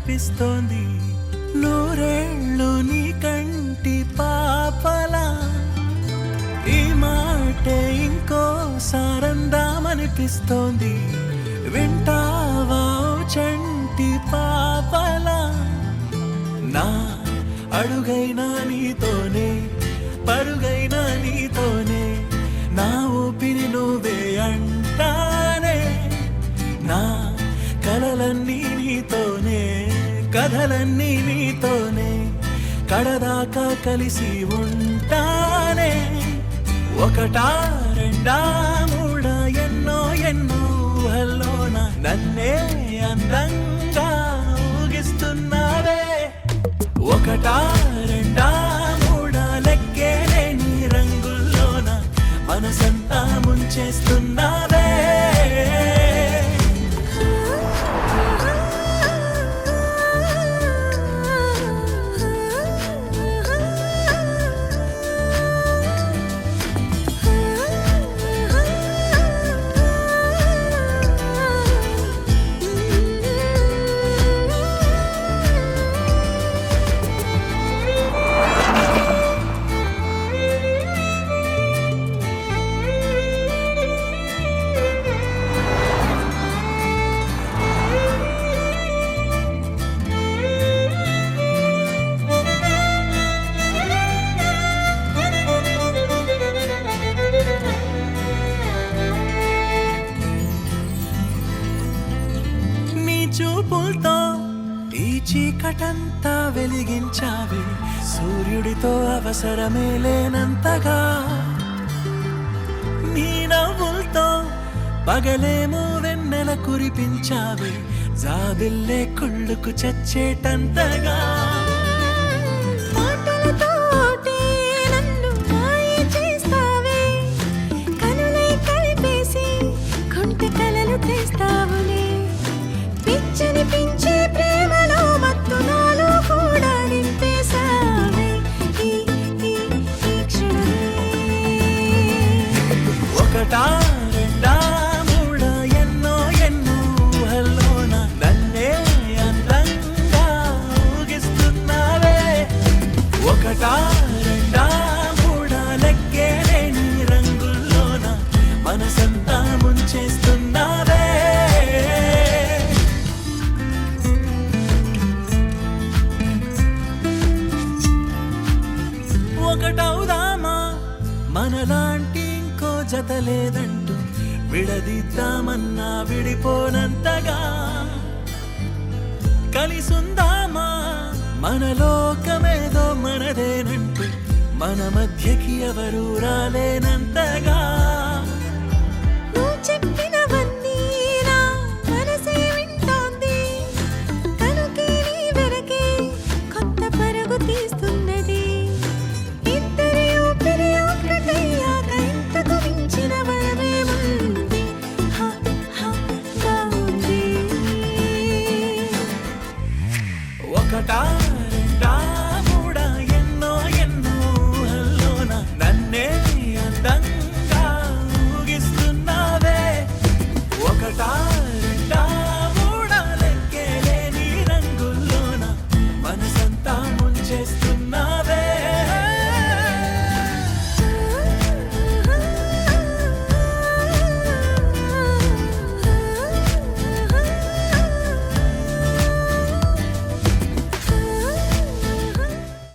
అనిపిస్తోంది నూరేళ్ళు నీ కంటి పాపలా ఈ మాటే ఇంకోసారందామనిపిస్తోంది వింటావా చంటి పాపలా నా అడుగైనా నీతోనే పరుగైనా నీతోనే నా ఊపిరి నువ్వే అంటానే నా కలలన్నీ నీతోనే కథలన్నీ నీతోనే కడదాకా కలిసి ఉంటానే ఒకటా రెండా మూడా ఎన్నో ఎన్నో ఊహల్లోన నన్నే అందంగా ఊగిస్తున్నావే ఒకటా రెండా మూడా లెక్కే నీ రంగుల్లోన మనసంతా ముంచేస్తున్నావే చూపులతో ఈ చీకటంతా వెలిగించావే సూర్యుడితో అవసరమే లేనంతగా నీ నవ్వులతో పగలేమో వెన్నెల కురిపించావే జాబిల్లే కుళ్ళుకు చచ్చేటంతగా పిచ్చనిపించే ప్రేమలో మత్తు నాలో కూడా నింపేశావే ఈ క్షణమే ఒకటా రెండా మూడా ఎన్నో ఎన్నో ఊహల్లోన నన్నే అందంగా ఊగిస్తున్నావే ఒకటా రెండా మూడా లెక్కే నీ రంగుల్లోన మనసంతా ముంచేస్తున్నావే ఒకటవుదామా మనలాంటి ఇంకో జత లేదంటూ విడదీద్దామన్నా విడిపోనంతగా కలిసుందామా మన లోకమేదో మనదేనంటూ మన మధ్యకి ఎవరూ రాలేనంతగా